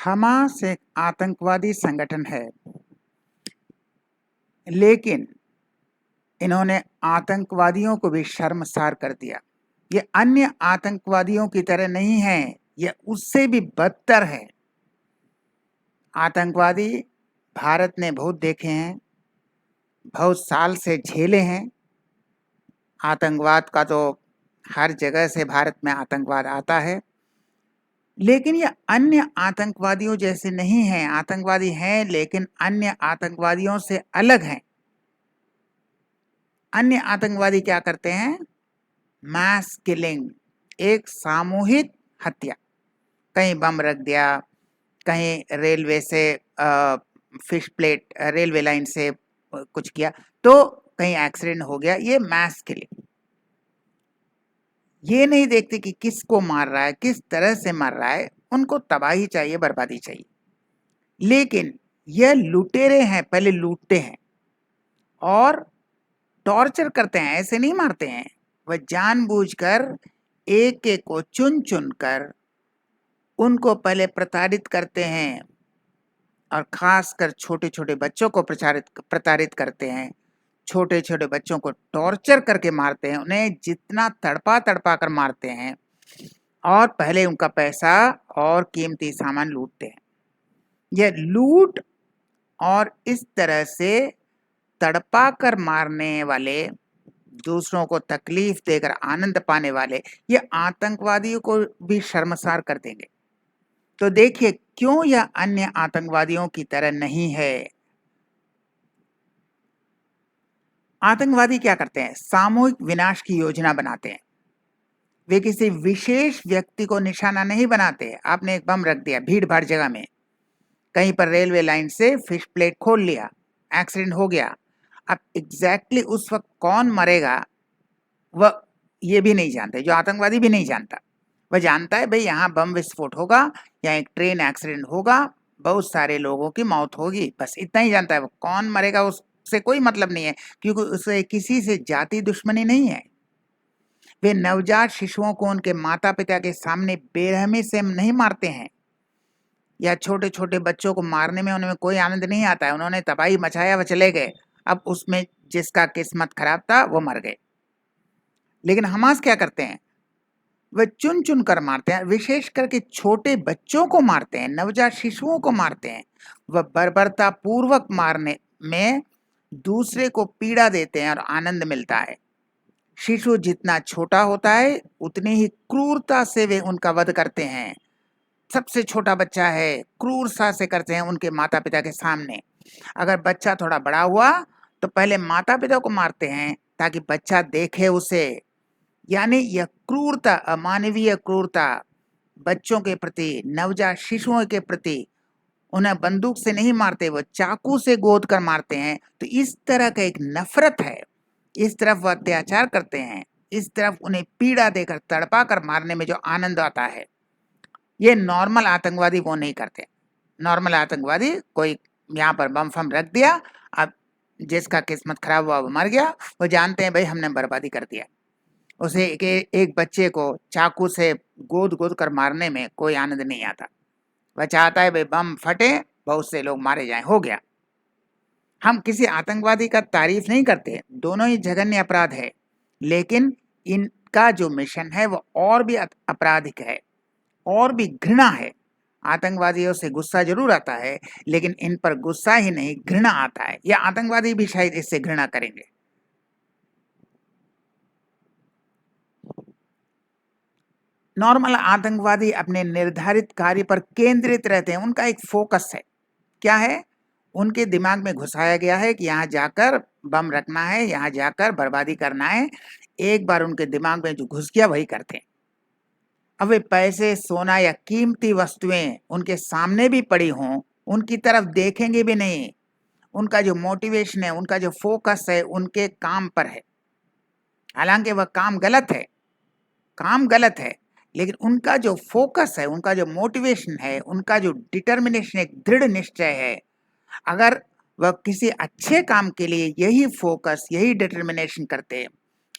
Hamas एक आतंकवादी संगठन है, लेकिन इन्होंने आतंकवादियों को भी शर्मसार कर दिया। ये अन्य आतंकवादियों की तरह नहीं है, ये उससे भी बदतर है। आतंकवादी भारत ने बहुत देखे हैं, बहुत साल से झेले हैं। आतंकवाद का तो हर जगह से भारत में आतंकवाद आता है, लेकिन ये अन्य आतंकवादियों जैसे नहीं हैं। आतंकवादी हैं, लेकिन अन्य आतंकवादियों से अलग हैं। अन्य आतंकवादी क्या करते हैं? मास किलिंग, एक सामूहिक हत्या। कहीं बम रख दिया, कहीं रेलवे से फिश प्लेट, रेलवे लाइन से कुछ किया, तो कहीं एक्सीडेंट हो गया। ये मास किलिंग। ये नहीं देखते कि किसको मार रहा है, किस तरह से मार रहा है। उनको तबाही चाहिए, बर्बादी चाहिए। लेकिन यह लुटेरे हैं, पहले लूटते हैं और टॉर्चर करते हैं, ऐसे नहीं मारते हैं। वह जानबूझकर एक एक को चुन चुन कर उनको पहले प्रताड़ित करते हैं, और खासकर छोटे छोटे बच्चों को प्रताड़ित करते हैं। छोटे छोटे बच्चों को टॉर्चर करके मारते हैं, उन्हें जितना तड़पा तड़पा कर मारते हैं, और पहले उनका पैसा और कीमती सामान लूटते हैं। यह लूट और इस तरह से तड़पा कर मारने वाले, दूसरों को तकलीफ देकर आनंद पाने वाले, ये आतंकवादियों को भी शर्मसार कर देंगे। तो देखिए क्यों यह अन्य आतंकवादियों की तरह नहीं है। आतंकवादी क्या करते हैं? सामूहिक विनाश की योजना बनाते हैं। वे किसी विशेष व्यक्ति को निशाना नहीं बनाते। आपने एक बम रख दिया भीड़ भाड़ जगह में, कहीं पर रेलवे लाइन से फिश प्लेट खोल लिया, एक्सीडेंट हो गया। अब एग्जैक्टली उस वक्त कौन मरेगा वह ये भी नहीं जानते, जो आतंकवादी भी नहीं जानता। वह जानता है भाई यहाँ बम विस्फोट होगा, यहाँ एक ट्रेन एक्सीडेंट होगा, बहुत सारे लोगों की मौत होगी, बस इतना ही जानता है। वो कौन मरेगा उससे कोई मतलब नहीं है, क्योंकि उसे किसी से जाति दुश्मनी नहीं है। वे नवजात शिशुओं को उनके माता पिता के सामने बेरहमी से नहीं मारते हैं, या छोटे छोटे बच्चों को मारने में उन्हें कोई आनंद नहीं आता है। उन्होंने तबाही मचाया, वह चले गए। अब उसमें जिसका किस्मत खराब था वो मर गए। लेकिन हमास क्या करते हैं? वह चुन चुन कर मारते हैं, विशेष करके छोटे बच्चों को मारते हैं, नवजात शिशुओं को मारते हैं। वह बर्बरता पूर्वक मारने में दूसरे को पीड़ा देते हैं और आनंद मिलता है। शिशु जितना छोटा होता है उतनी ही क्रूरता से वे उनका वध करते हैं। सबसे छोटा बच्चा है, क्रूरता से करते हैं उनके माता पिता के सामने। अगर बच्चा थोड़ा बड़ा हुआ तो पहले माता पिता को मारते हैं ताकि बच्चा देखे उसे। यानी यह क्रूरता, अमानवीय क्रूरता बच्चों के प्रति, नवजात शिशुओं के प्रति। उन्हें बंदूक से नहीं मारते, वो चाकू से गोद कर मारते हैं। तो इस तरह का एक नफरत है। इस तरफ वह अत्याचार करते हैं, इस तरफ उन्हें पीड़ा देकर तड़पा कर मारने में जो आनंद आता है, ये नॉर्मल आतंकवादी वो नहीं करते। नॉर्मल आतंकवादी कोई यहाँ पर बम फम रख दिया, अब जिसका किस्मत खराब हुआ वो मर गया, वो जानते हैं भाई हमने बर्बादी कर दिया। उसे एक बच्चे को चाकू से गोद गोद कर मारने में कोई आनंद नहीं आता। वह चाहता है भाई बम फटे, बहुत से लोग मारे जाएं, हो गया। हम किसी आतंकवादी का तारीफ नहीं करते, दोनों ही जघन्य अपराध है, लेकिन इनका जो मिशन है वो और भी आपराधिक है, और भी घृणा है। आतंकवादियों से गुस्सा जरूर आता है, लेकिन इन पर गुस्सा ही नहीं, घृणा आता है। या आतंकवादी भी शायद इससे घृणा करेंगे। नॉर्मल आतंकवादी अपने निर्धारित कार्य पर केंद्रित रहते हैं, उनका एक फोकस है। क्या है? उनके दिमाग में घुसाया गया है कि यहाँ जाकर बम रखना है, यहाँ जाकर बर्बादी करना है। एक बार उनके दिमाग में जो घुस गया वही करते हैं। अब वे पैसे, सोना या कीमती वस्तुएं उनके सामने भी पड़ी हों, उनकी तरफ देखेंगे भी नहीं। उनका जो मोटिवेशन है, उनका जो फोकस है, उनके काम पर है। हालांकि वह काम गलत है, काम गलत है, लेकिन उनका जो फोकस है, उनका जो मोटिवेशन है, उनका जो डिटर्मिनेशन, एक दृढ़ निश्चय है। अगर वह किसी अच्छे काम के लिए यही फोकस, यही डिटर्मिनेशन करते,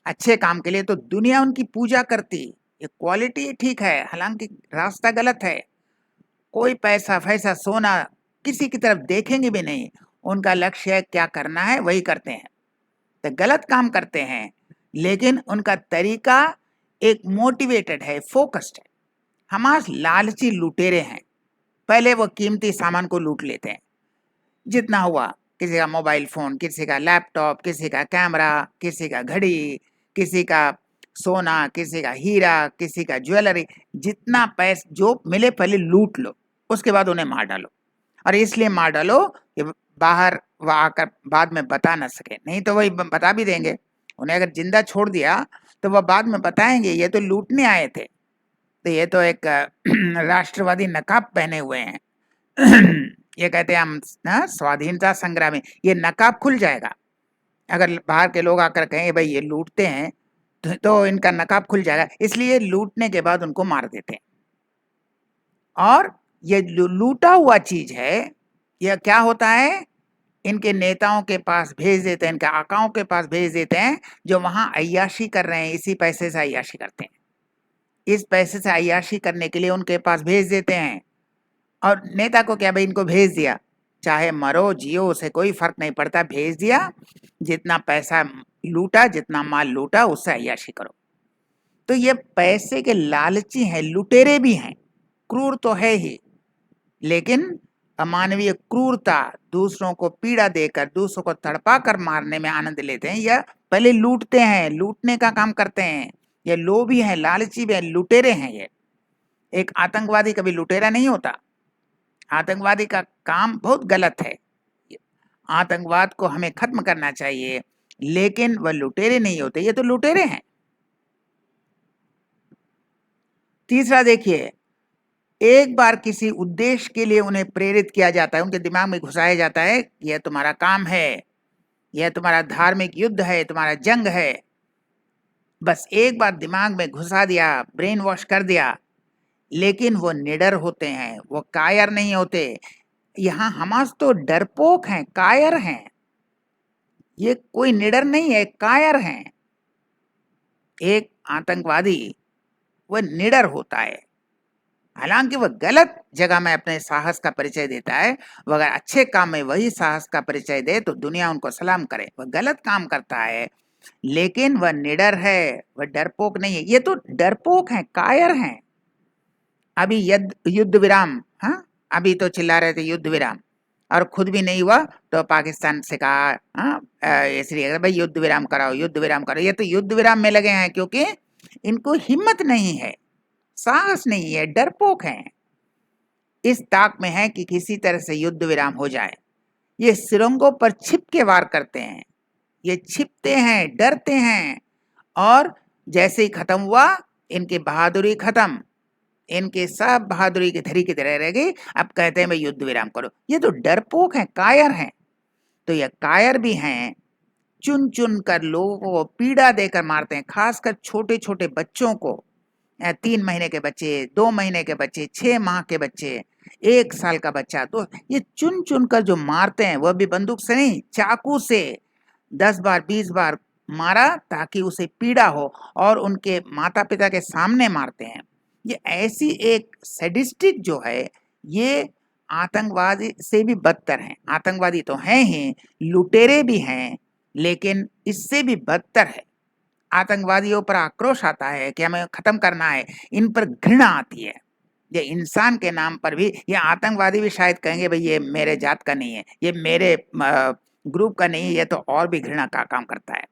अच्छे काम के लिए, तो दुनिया उनकी पूजा करती। ये क्वालिटी ठीक है, हालांकि रास्ता गलत है। कोई पैसा फैसा सोना किसी की तरफ देखेंगे भी नहीं। उनका लक्ष्य है क्या करना है वही करते हैं, तो गलत काम करते हैं, लेकिन उनका तरीका एक मोटिवेटेड है, फोकस्ड है। हमास लालची लुटेरे हैं। पहले वो कीमती सामान को लूट लेते हैं, जितना हुआ, किसी का मोबाइल फोन, किसी का लैपटॉप, किसी का कैमरा, किसी का घड़ी, किसी का सोना, किसी का हीरा, किसी का ज्वेलरी, जितना पैसा जो मिले पहले लूट लो, उसके बाद उन्हें मार डालो। और इसलिए मार डालो कि बाहर वह आकर बाद में बता ना सके, नहीं तो वही बता भी देंगे। उन्हें अगर जिंदा छोड़ दिया तो वह बाद में बताएंगे ये तो लूटने आए थे, तो ये तो एक राष्ट्रवादी नकाब पहने हुए हैं। ये कहते हैं हम स्वाधीनता संग्रामी, ये नकाब खुल जाएगा। अगर बाहर के लोग आकर कहें भाई ये लूटते हैं तो इनका नकाब खुल जाएगा, इसलिए लूटने के बाद उनको मार देते हैं। और ये लूटा हुआ चीज है, यह क्या होता है, इनके नेताओं के पास भेज देते हैं, इनके आकाओं के पास भेज देते हैं, जो वहां अय्याशी कर रहे हैं, इसी पैसे से अय्याशी करते हैं। इस पैसे से अय्याशी करने के लिए उनके पास भेज देते हैं। और नेता को क्या भाई, इनको भेज दिया, चाहे मरो जियो उसे कोई फर्क नहीं पड़ता, भेज दिया, जितना पैसा लूटा, जितना माल लूटा, उससे अय्याशी करो। तो ये पैसे के लालची हैं, लुटेरे भी हैं, क्रूर तो है ही, लेकिन अमानवीय क्रूरता, दूसरों को पीड़ा देकर, दूसरों को तड़पा कर मारने में आनंद लेते हैं, या पहले लूटते हैं, लूटने का काम करते हैं। ये लोभी हैं, लालची भी हैं, लुटेरे हैं। ये एक आतंकवादी कभी लुटेरा नहीं होता। आतंकवादी का काम बहुत गलत है, आतंकवाद को हमें खत्म करना चाहिए, लेकिन वह लुटेरे नहीं होते, ये तो लुटेरे हैं। तीसरा देखिए, एक बार किसी उद्देश्य के लिए उन्हें प्रेरित किया जाता है, उनके दिमाग में घुसाया जाता है, यह तुम्हारा काम है, यह तुम्हारा धार्मिक युद्ध है, तुम्हारा जंग है। बस एक बार दिमाग में घुसा दिया, ब्रेन वॉश कर दिया, लेकिन वो निडर होते हैं, वो कायर नहीं होते। यहाँ हमास तो डरपोक हैं, कायर हैं, ये कोई निडर नहीं है, कायर हैं। एक आतंकवादी वह निडर होता है, हालांकि वह गलत जगह में अपने साहस का परिचय देता है। वह अगर अच्छे काम में वही साहस का परिचय दे तो दुनिया उनको सलाम करे। वह गलत काम करता है, लेकिन वह निडर है, वह डरपोक नहीं है। ये तो डरपोक हैं, कायर हैं। अभी युद्ध विराम, हाँ, अभी तो चिल्ला रहे थे युद्ध विराम, और खुद भी नहीं हुआ तो पाकिस्तान से कहा, हाँ, इसलिए भाई युद्ध विराम कराओ, युद्ध विराम कराओ। ये तो युद्ध विराम में लगे हैं क्योंकि इनको हिम्मत नहीं है, साहस नहीं है, डरपोक हैं। इस ताक में है कि किसी तरह से युद्ध विराम हो जाए। ये सुरंगों पर छिप के वार करते हैं, ये छिपते हैं, डरते हैं, और जैसे ही खत्म हुआ इनकी बहादुरी खत्म, इनके सब बहादुरी की धरी की तरह रह गई। अब कहते हैं भाई युद्ध विराम करो। ये तो डरपोक हैं, कायर हैं। तो ये कायर भी हैं, चुन चुन कर लोगों को पीड़ा देकर मारते हैं, खासकर छोटे छोटे बच्चों को, 3 महीने के बच्चे, 2 महीने के बच्चे, 6 माह के बच्चे, 1 साल का बच्चा। तो ये चुन चुन कर जो मारते हैं, वह भी बंदूक से नहीं, चाकू से 10 बार 20 बार मारा ताकि उसे पीड़ा हो, और उनके माता पिता के सामने मारते हैं। ये ऐसी एक सैडिस्टिक जो है, ये आतंकवादी से भी बदतर है। आतंकवादी तो हैं ही, लुटेरे भी हैं, लेकिन इससे भी बदतर है। आतंकवादियों पर आक्रोश आता है कि हमें खत्म करना है, इन पर घृणा आती है। ये इंसान के नाम पर भी, ये आतंकवादी भी शायद कहेंगे भाई ये मेरे जात का नहीं है, ये मेरे ग्रुप का नहीं है, ये तो और भी घृणा का काम करता है।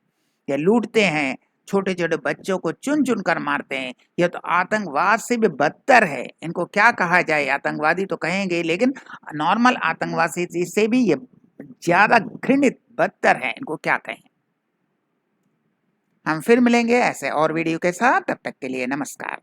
ये लूटते हैं, छोटे छोटे बच्चों को चुन चुन कर मारते हैं। यह तो आतंकवाद से भी बदतर है। इनको क्या कहा जाए, आतंकवादी तो कहेंगे, लेकिन नॉर्मल आतंकवादी से भी ये ज्यादा घृणित, बदतर है, इनको क्या कहें। हम फिर मिलेंगे ऐसे और वीडियो के साथ, तब तक के लिए नमस्कार।